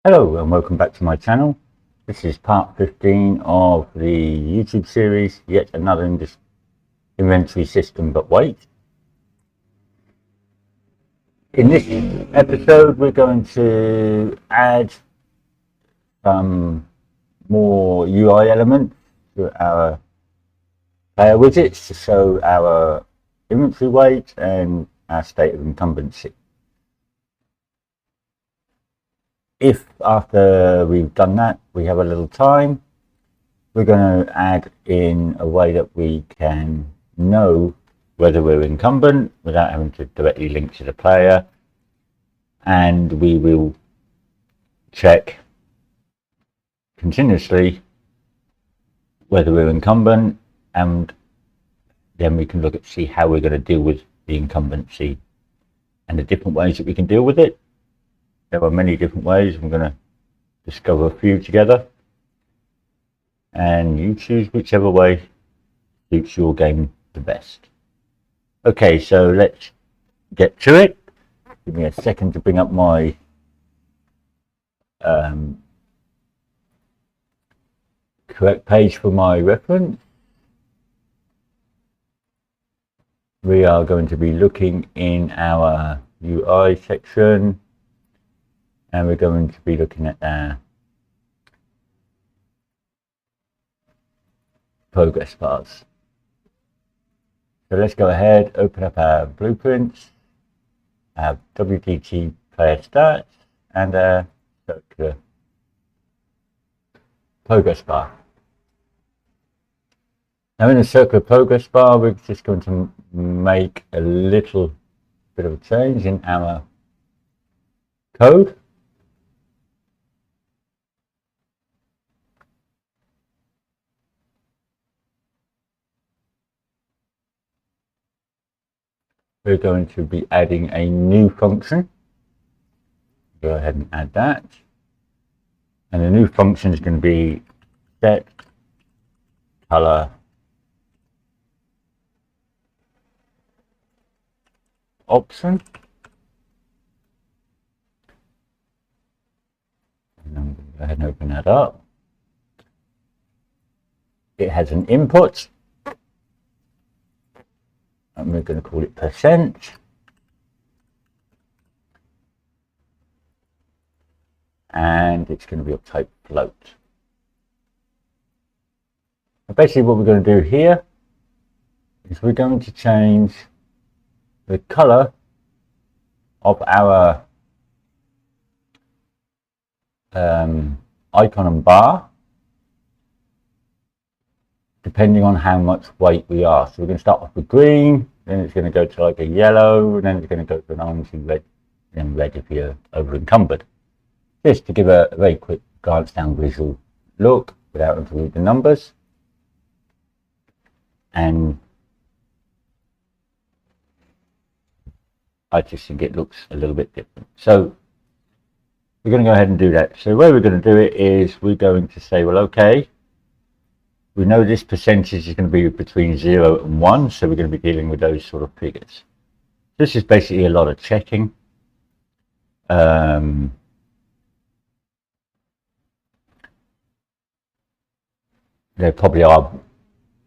Hello and welcome back to my channel. This is part 15 of the YouTube series, yet another inventory system but weight. In this episode we're going to add some more UI elements to our player widgets to show our inventory weight and our state of incumbency. If after we've done that we have a little time, we're going to add in a way that we can know whether we're incumbent without having to directly link to the player, and we will check continuously whether we're incumbent, and then we can look at see how we're going to deal with the incumbency and the different ways that we can deal with it. There are many different ways. We're going to discover a few together, and you choose whichever way suits your game the best. Okay, so let's get to it. Give me a second to bring up my correct page for my reference. We are going to be looking in our UI section, and we're going to be looking at our progress bars. So let's go ahead, open up our blueprints, our WTT player stats, and our circular progress bar. Now in the circular progress bar, we're just going to make a little bit of a change in our code. We're going to be adding a new function. Go ahead and add that. And the new function is going to be set color option. And I'm going to go ahead and open that up. It has an input, and we're going to call it %. And it's going to be of type float. Now basically what we're going to do here is we're going to change the color of our icon and bar depending on how much weight we are. So we're going to start off with green, then it's going to go to like a yellow, and then it's going to go to an orange and red, and red if you're over encumbered. Just to give a very quick glance down visual look without having to read the numbers. And I just think it looks a little bit different. So we're going to go ahead and do that. So the way we're going to do it is we're going to say, well, okay, we know this percentage is going to be between 0 and 1, so we're going to be dealing with those sort of figures. This is basically a lot of checking. There probably are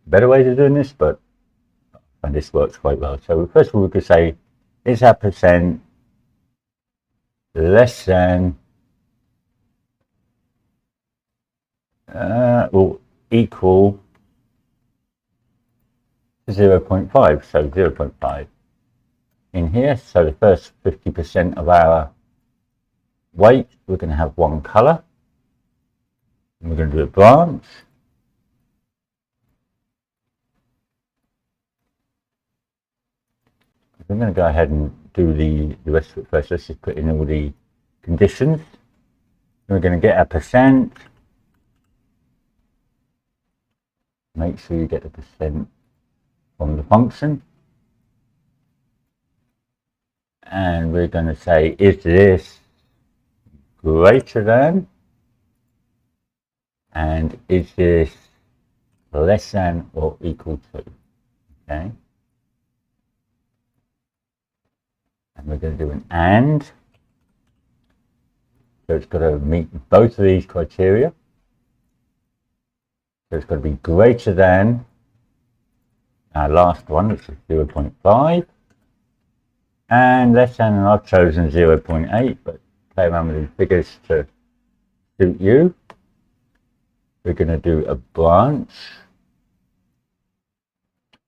better ways of doing this, but and this works quite well. So first of all, we could say, is our percent less than or equal to 0.5, so 0.5 in here. So the first 50% of our weight, we're going to have one color, and we're going to do a branch. We're going to go ahead and do the rest of it first. Let's just put in all the conditions. We're going to get our percent. Make sure you get the percent from the function. And we're going to say, is this greater than? And is this less than or equal to? Okay. And we're going to do an and. So it's got to meet both of these criteria. So it's got to be greater than our last one, which is 0.5, and less than, and I've chosen 0.8, but play around with the figures to suit you. We're going to do a branch,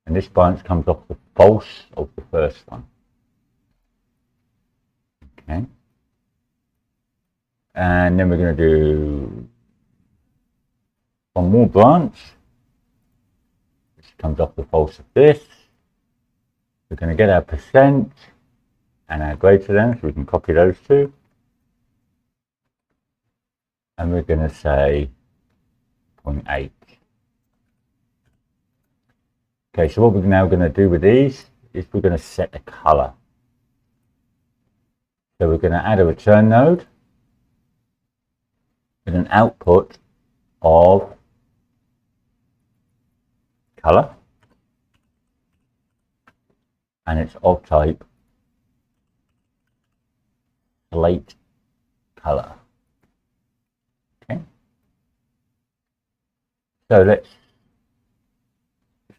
and this branch comes off the false of the first one. Okay. And then we're going to do one more branch, which comes off the false of this. We're going to get our percent and our greater than, so we can copy those two. And we're going to say 0.8. Okay, so what we're now going to do with these is we're going to set a color. So we're going to add a return node with an output of color, and it's of type slate color. Okay, so let's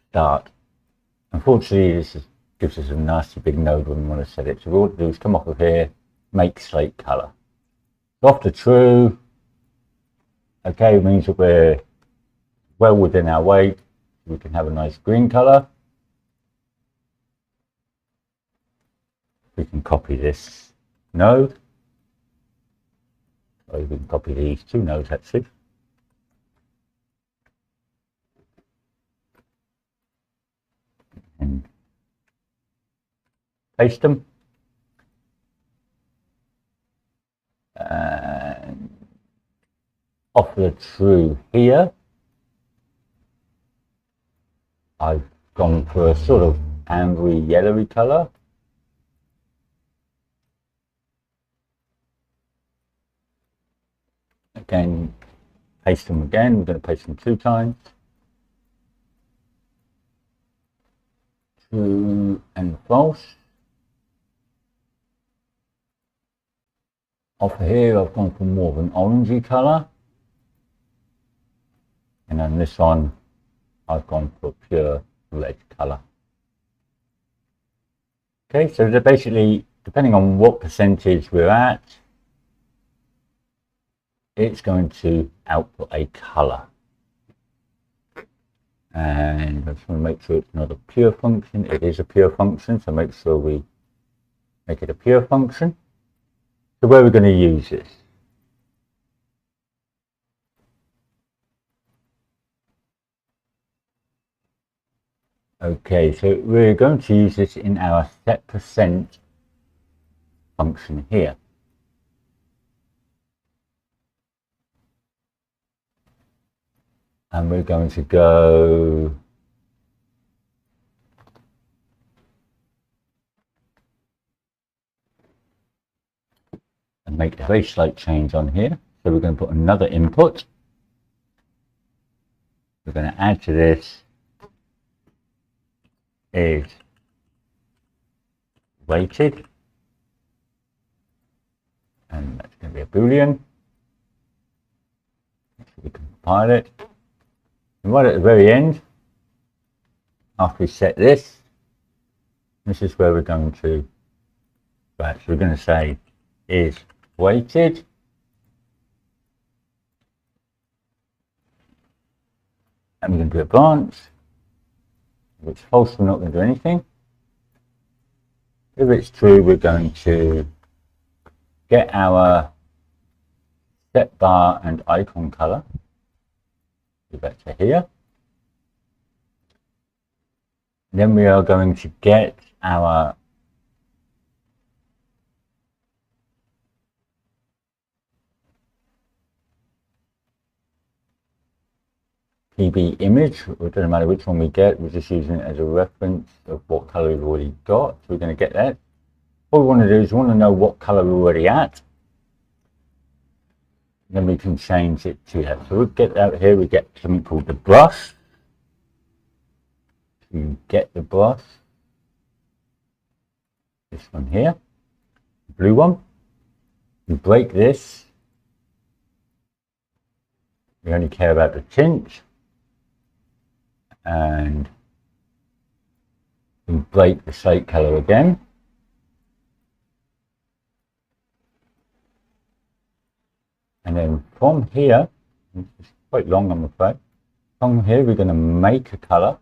start. Unfortunately, this gives us a nasty big node when we want to set it. So what we'll do is come off of here, make slate color. Off to true. Okay, it means that we're well within our weight. We can have a nice green color. We can copy this node. Or we can copy these two nodes actually. And paste them. And off the true here, I've gone for a sort of ambery yellowy color. Again, paste them again. We're going to paste them 2 times. True and false. Off here, I've gone for more of an orangey color. And on this one, I've gone for pure red color. Okay, so they're basically, depending on what percentage we're at, it's going to output a color. And I just want to make sure it's not a pure function. It is a pure function, so make sure we make it a pure function. So where are we going to use this? Okay, so we're going to use this in our set percent function here. And we're going to go and make a very slight change on here. So we're going to put another input. We're going to add to this is weighted, and that's going to be a boolean. So we can compile it. And right at the very end, after we set this, this is where we're going to, right, so we're going to say is weighted, and we're going to do a branch. If it's false, we're not going to do anything. If it's true, we're going to get our set bar and icon color. Go back to here. Then we are going to get our PB image. It doesn't matter which one we get, we're just using it as a reference of what color we've already got. So we're going to get that. What we want to do is we want to know what color we're already at. Then we can change it to that. So we'll get out here, we get something called the brush. So you get the brush. This one here, the blue one. You break this We only care about the tint, and we break the slate color again. And then from here, it's quite long I'm afraid, from here we're going to make a color.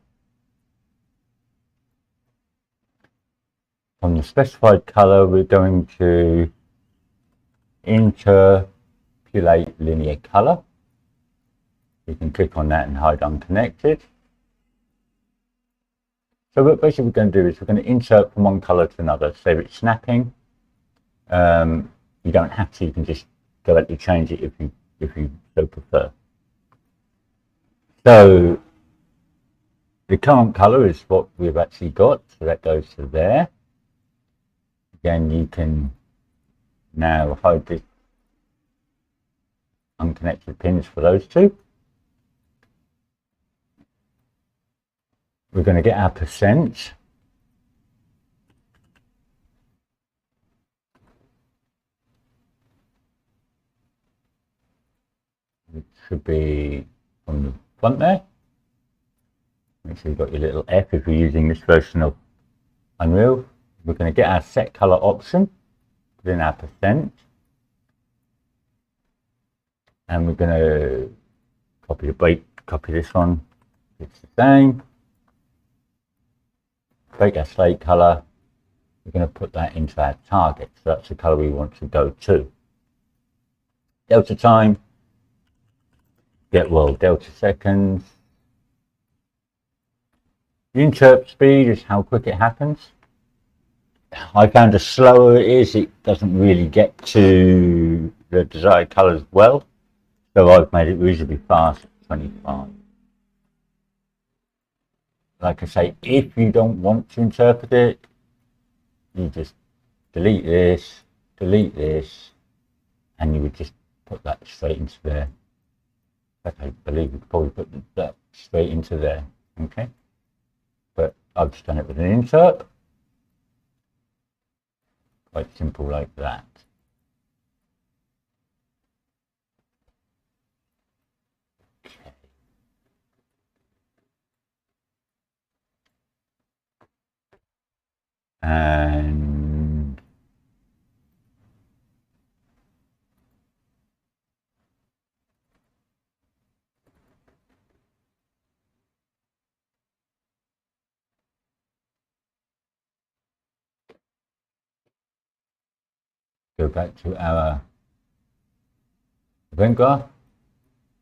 From the specified color we're going to interpolate linear color. You can click on that and hide unconnected. So what basically we're going to do is we're going to insert from one color to another. So if it's snapping, you don't have to, you can just directly change it if you so prefer. So the current color is what we've actually got, so that goes to there. Again, you can now hide the unconnected pins for those two. We're going to get our percent. It should be from the front there. Make sure you've got your little F if you're using this version of Unreal. We're going to get our set color option, put in our percent, and we're going to copy this one. It's the same. Break our slate color. We're going to put that into our target. So that's the color we want to go to. Delta time. Delta seconds. The interp speed is how quick it happens. I found the slower it is, it doesn't really get to the desired colors well. So I've made it reasonably fast at 25. Like I say, if you don't want to interpret it, you just delete this, and you would just put that straight into there. I believe you could probably put that straight into there, okay? But I've just done it with an insert. Quite simple like that. Okay. And go back to our event graph.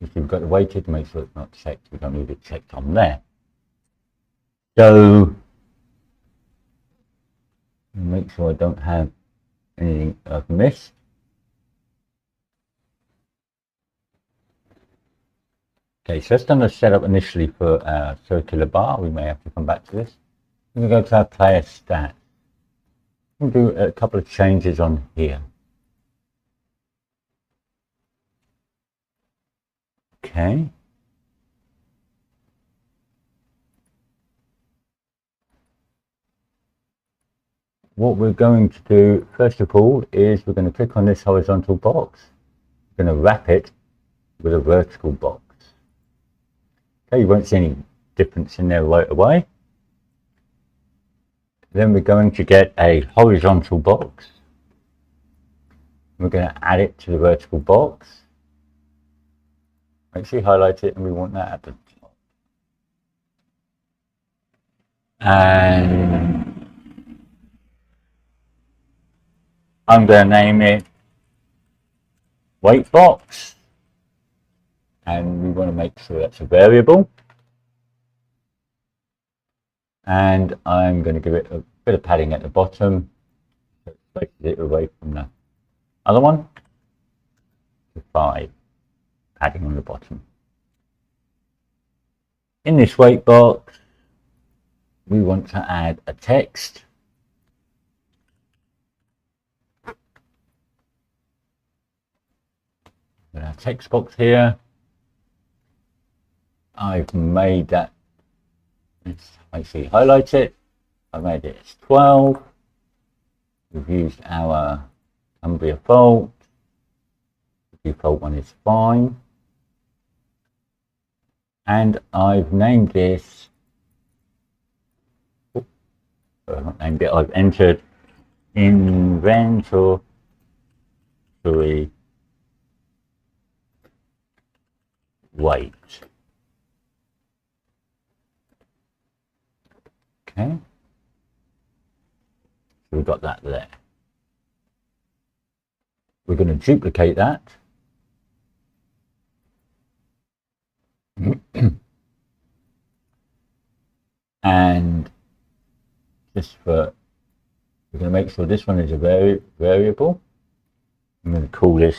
If you've got the weighted, make sure it's not checked. We don't need it checked on there. So make sure I don't have anything I've missed. Okay, so that's done the setup initially for our circular bar. We may have to come back to this. We're going to go to our player stats. We'll do a couple of changes on here. Okay. What we're going to do, first of all, is we're going to click on this horizontal box. We're going to wrap it with a vertical box. Okay, you won't see any difference in there right away. Then we're going to get a horizontal box. We're going to add it to the vertical box. Make sure you highlight it, and we want that at the top. And I'm going to name it weight box, and we want to make sure that's a variable. And I'm going to give it a bit of padding at the bottom, so it places it away from the other one, to 5, padding on the bottom. In this weight box, we want to add a text. With our text box here, I've made that. Make sure you highlight it. I've made it as 12. We've used our Umbria font. The default one is fine. and I've named this, not named it, I've entered inventory weight. Okay, so we've got that there. We're going to duplicate that. And just for, we're going to make sure this one is a variable. I'm going to call this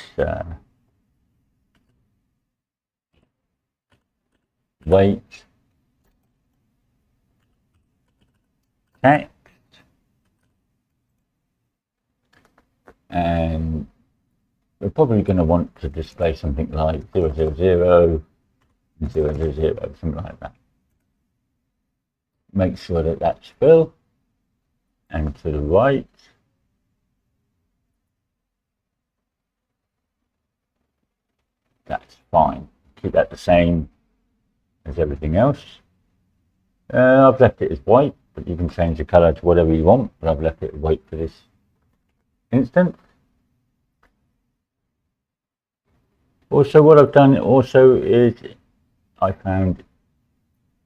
weight text, and we're probably going to want to display something like 000, 000, something like that. Make sure that that's fill, and to the right, that's fine. Keep that the same as everything else. I've left it as white, but you can change the color to whatever you want, but I've left it white for this instance. Also, what I've done also is I found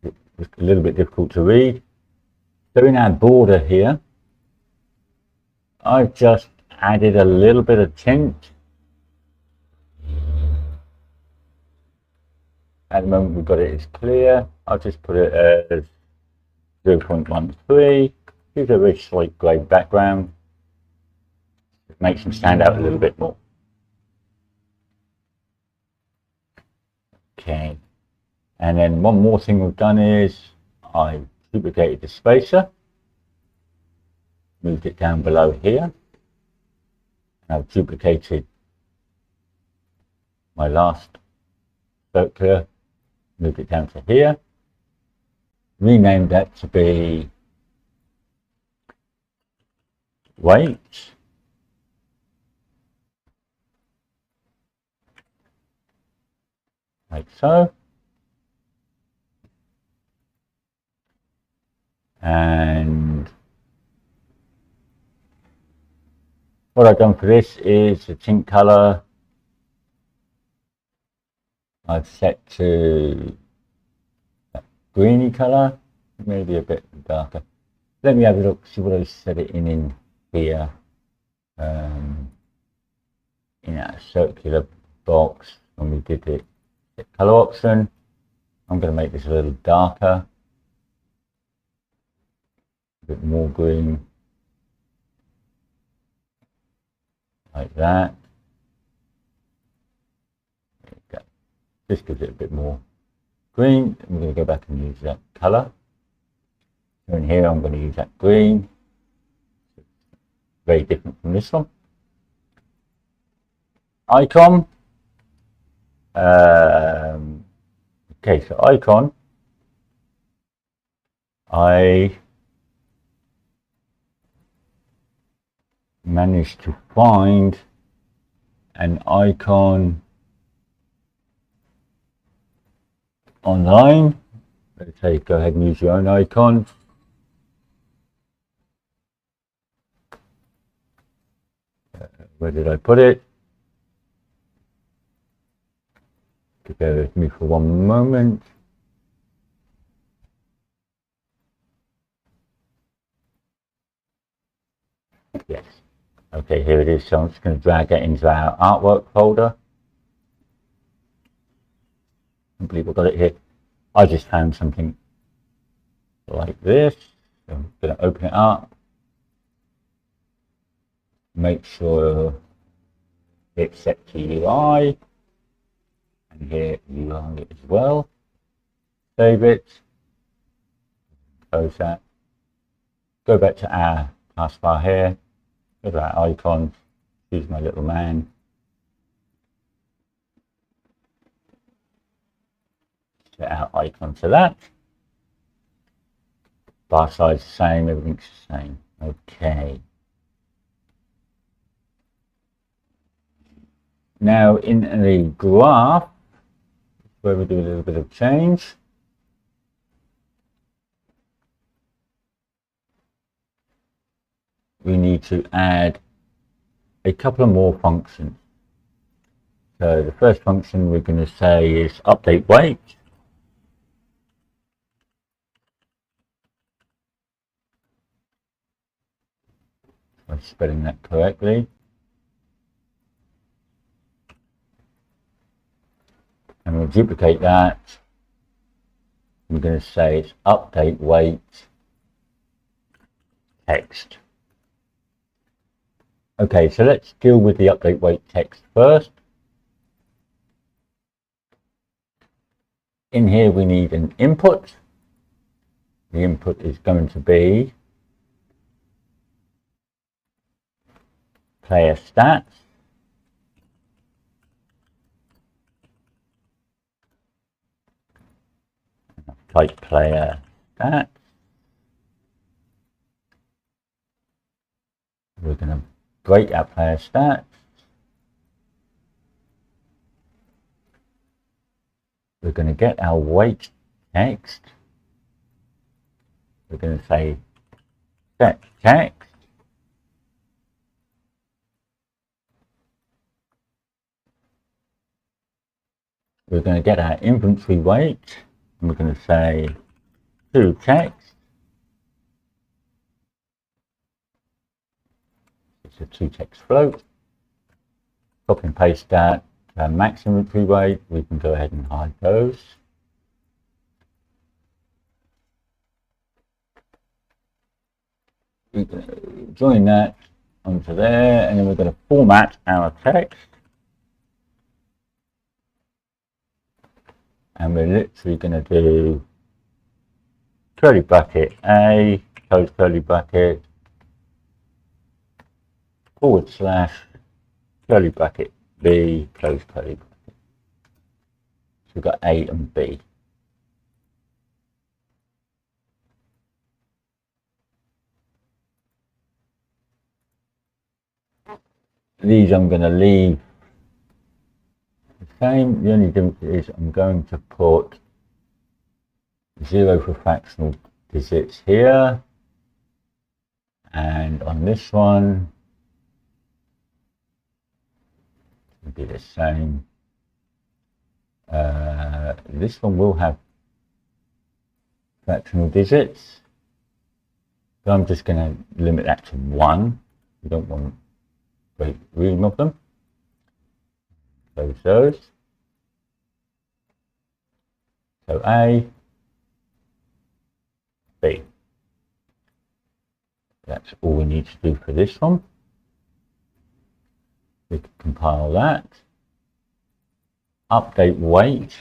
it was a little bit difficult to read. So in our border here, I've just added a little bit of tint. At the moment we've got it as clear. I'll just put it as 0.13. Gives a very slight grey background. It makes them stand out a little bit more. Okay. And then one more thing we've done is I've duplicated the spacer. Moved it down below here. I've duplicated my last circular, moved it down to here, renamed that to be weight, like so, and what I've done for this is the tint color I've set to that greeny color, maybe a bit darker. Let me have a look, see what I set it in here. In that circular box when we did the color option. I'm going to make this a little darker, a bit more green, like that. There you go. This gives it a bit more green. I'm going to go back and use that color. So in here I'm going to use that green. Very different from this one. Icon. Okay, so icon. I managed to find an icon online. Let's say go ahead and use your own icon. Where did I put it? Bear with me for one moment. Yes. Okay, here it is. So I'm just going to drag that into our artwork folder. I believe I've got it here. I just found something like this. So I'm going to open it up. Make sure it's set to UI. And here UI as well. Save it. Close that. Go back to our taskbar here. Go to our icon. Choose my little man. Set our icon to that. Bar size the same, everything's the same. Okay. Now in the graph, where we do a little bit of change. We need to add a couple of more functions. So the first function we're going to say is update weight. I'm spelling that correctly. And we'll duplicate that. We're going to say it's update weight text. Okay, so let's deal with the update weight text first. In here we need an input. The input is going to be player stats. Type player stats. We're going to break our player stats. We're going to get our weight text. We're going to say set text. We're going to get our inventory weight. And we're going to say to text. It's a to text float. Copy and paste that. Max inventory weight. We can go ahead and hide those. We're going to join that onto there, and then we're going to format our text. And we're literally going to do curly bracket A, close curly bracket, / curly bracket B, close curly bracket. So we've got A and B. These I'm going to leave the same. The only difference is I'm going to put 0 for fractional digits here, and on this one it'll be the same. This one will have fractional digits, so I'm just going to limit that to 1. We don't want great reading of them. Close those. So A, B. That's all we need to do for this one. We can compile that. Update weight.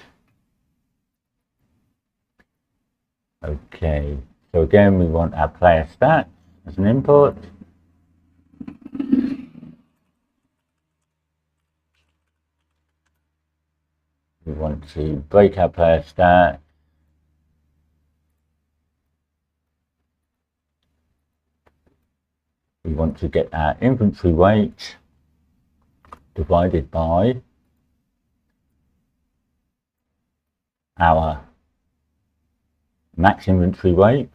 Okay, so again we want our player stats as an input. We want to break our player stat. We want to get our inventory weight divided by our max inventory weight.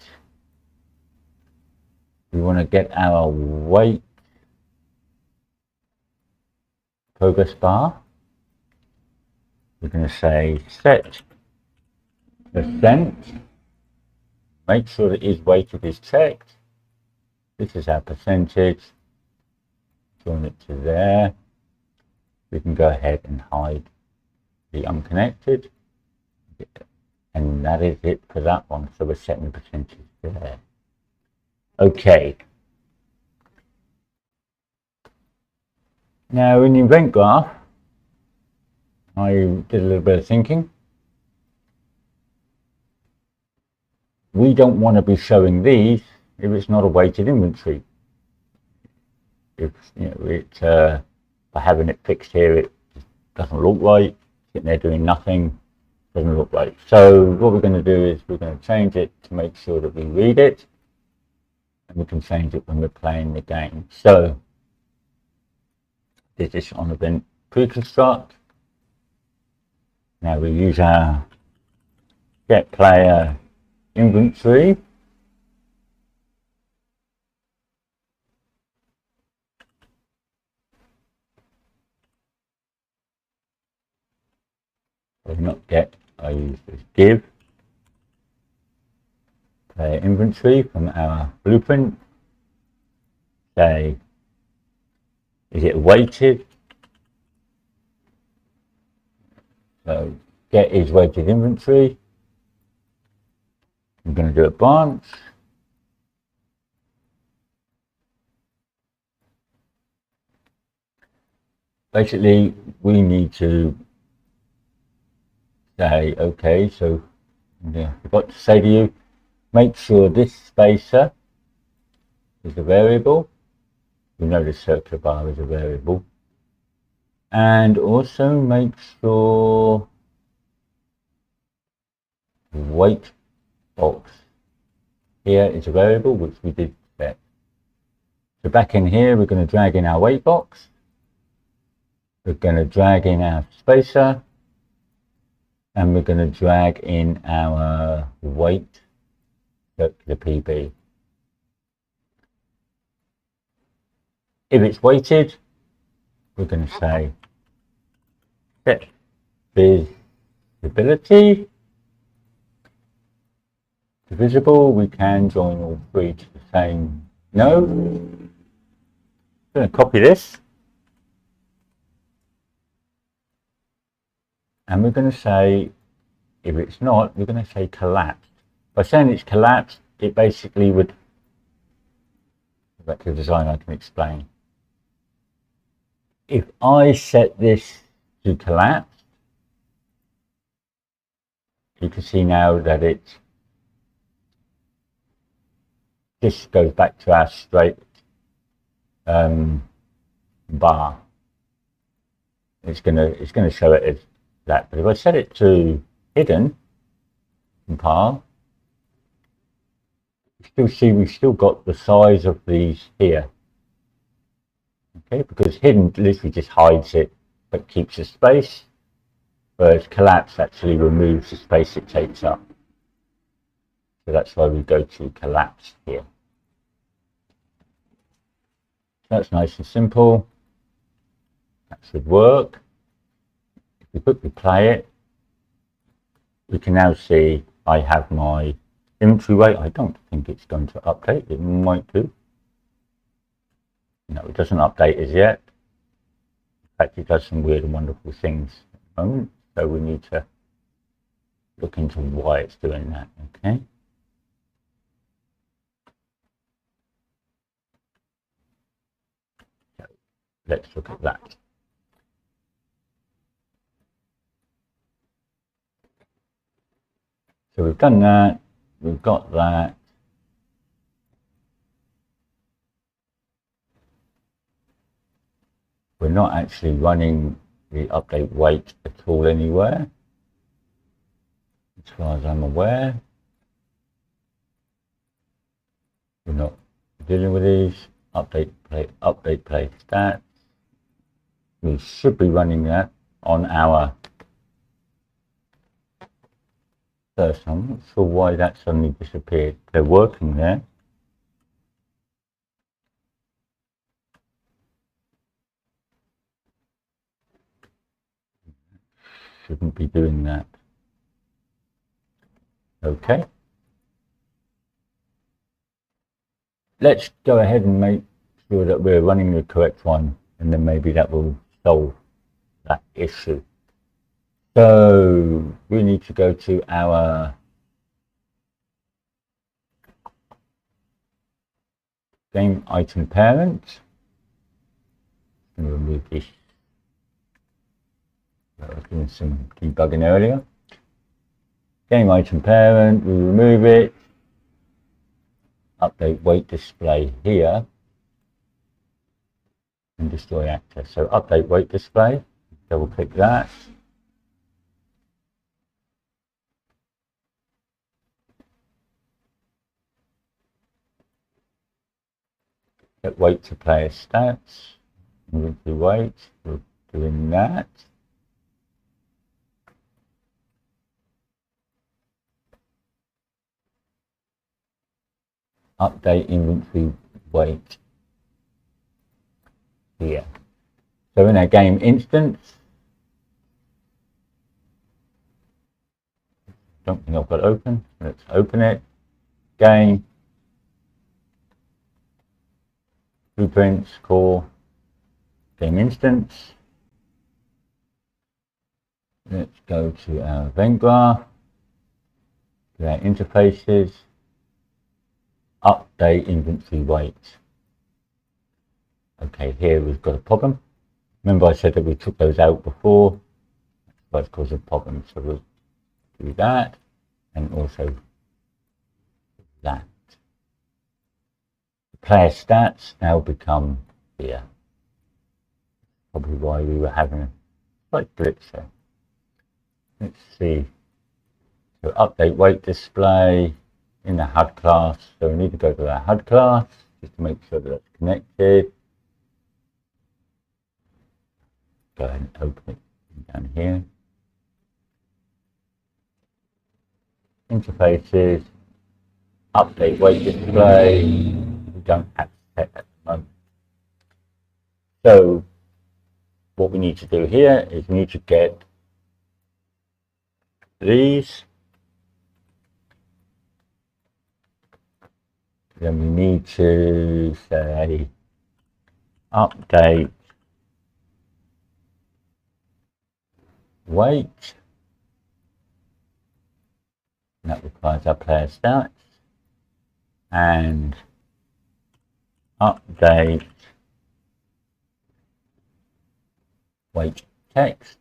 We want to get our weight progress bar. We're going to say set percent. Make sure that is weighted is checked. This is our percentage. Join it to there. We can go ahead and hide the unconnected. And that is it for that one. So we're setting the percentage there. Okay. Now in the event graph, I did a little bit of thinking. We don't want to be showing these if it's not a weighted inventory. If by having it fixed here, it doesn't look right. Sitting there doing nothing doesn't look right. So what we're going to do is we're going to change it to make sure that we read it, and we can change it when we're playing the game. So this is on event pre-construct. Now we use our get player inventory. Or not get, I use this give player inventory from our blueprint. Say, is it weighted? So get is weighted inventory. I'm going to do a branch. Basically, we need to say, okay, so I forgot to say to you, make sure this spacer is a variable. You know the circular bar is a variable. And also make sure the weight box here is a variable, which we did set. So back in here, we're going to drag in our weight box. We're going to drag in our spacer. And we're going to drag in our weight circular PB. If it's weighted, we're going to say set visibility to visible. We can join all three to the same node. I'm going to copy this. And we're going to say, if it's not, we're going to say collapsed. By saying it's collapsed, it basically would, back to the design, I can explain. If I set this to collapse, you can see now that this goes back to our straight bar. It's gonna show it as that. But if I set it to hidden compile, you still see we've still got the size of these here. Okay, because hidden literally just hides it but keeps the space, whereas collapse actually removes the space it takes up. So that's why we go to collapse here. That's nice and simple. That should work. If we quickly play it, we can now see I have my inventory weight. I don't think it's going to update. It might do. No, it doesn't update as yet. In fact, it does some weird and wonderful things at the moment. So we need to look into why it's doing that. Okay. So let's look at that. So we've done that. We've got that. We're not actually running the update weight at all anywhere, as far as I'm aware. We're not dealing with these. Update play stats. We should be running that on our first. I'm not sure why that suddenly disappeared. They're working there. Shouldn't be doing that. Okay. Let's go ahead and make sure that we're running the correct one, and then maybe that will solve that issue. So we need to go to our game item parent. I'm going to remove this. I was doing some debugging earlier. Game item parent, we remove it. Update weight display here. And destroy actor. So update weight display. Double click that. Set weight to player stats. Inventory weight. We're doing that. update inventory weight here. So in our game instance, don't think I've got it open. Let's open it. Game, blueprints, core, game instance. Let's go to our event graph, to our interfaces, update inventory weight. Okay, here we've got a problem. Remember I said that we took those out before. That's caused a problem. So we'll do that and also that. The player stats now become here. Probably why we were having a slight glitch there. Let's see. So update weight display in the HUD class. So we need to go to our HUD class just to make sure that it's connected. Go ahead and open it down here. Interfaces, update weight display. We don't have set at the moment. So what we need to do here is we need to get these. Then we need to say update weight. And that requires our player stats. And update weight text.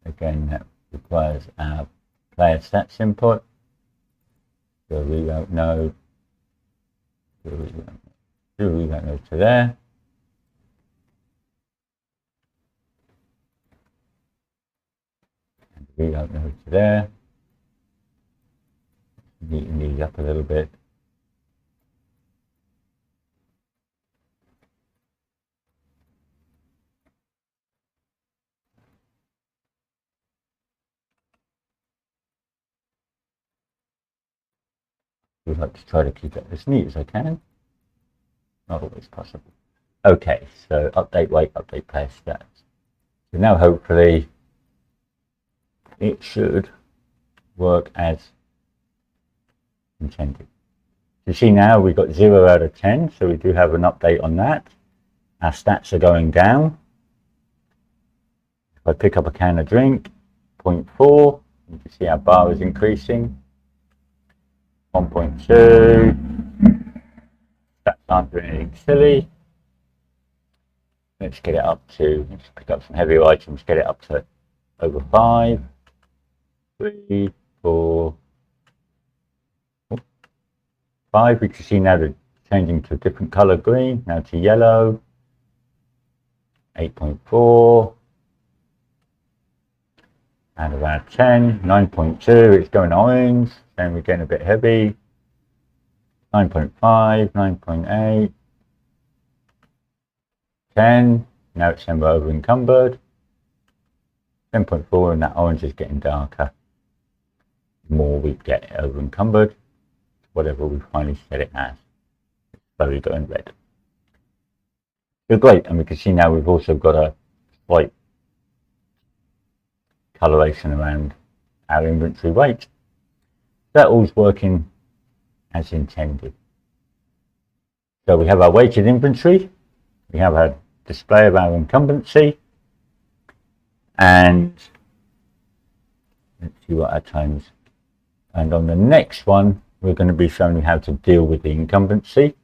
Again, that requires our player stats input. So we don't know. We don't know to there. And we don't know to there. Neaten these up a little bit. I'd like to try to keep it as neat as I can. Not always possible. Okay, so update weight, update player stats. So now hopefully it should work as intended. You see now we've got 0 out of 10, so we do have an update on that. Our stats are going down. If I pick up a can of drink, 0.4, you can see our bar is increasing. 1.2. Stats aren't doing anything silly. Let's get it up to, let's pick up some heavier items, get it up to over 5. 3, 4, 5. We can see now they're changing to a different color green, now to yellow. 8.4. Out of our 10, 9.2, it's going orange, then we're getting a bit heavy. 9.5, 9.8, 10, now it's saying we're over encumbered. 10.4, and that orange is getting darker. The more we get over encumbered, whatever we finally set it as. It's slowly going red. So great, and we can see now we've also got a slight coloration around our inventory weight. That all's working as intended. So we have our weighted inventory, we have our display of our incumbency, and let's see what our times. And on the next one, we're going to be showing you how to deal with the incumbency.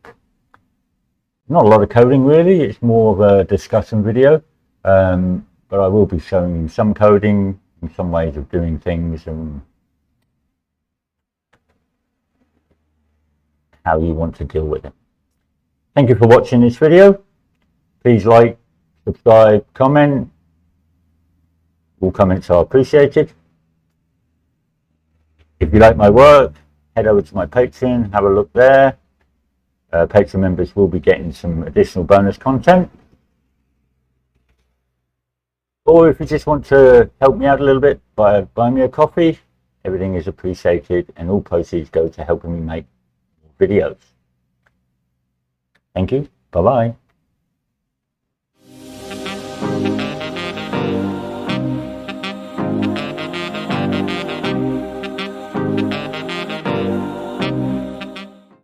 Not a lot of coding really, it's more of a discussion video, but I will be showing you some coding, and some ways of doing things, and how you want to deal with it. Thank you for watching this video. Please like, subscribe, comment. All comments are appreciated. If you like my work, head over to my Patreon, have a look there. Patreon members will be getting some additional bonus content. Or if you just want to help me out a little bit by buying me a coffee, everything is appreciated and all proceeds go to helping me make more videos. Thank you. Bye bye.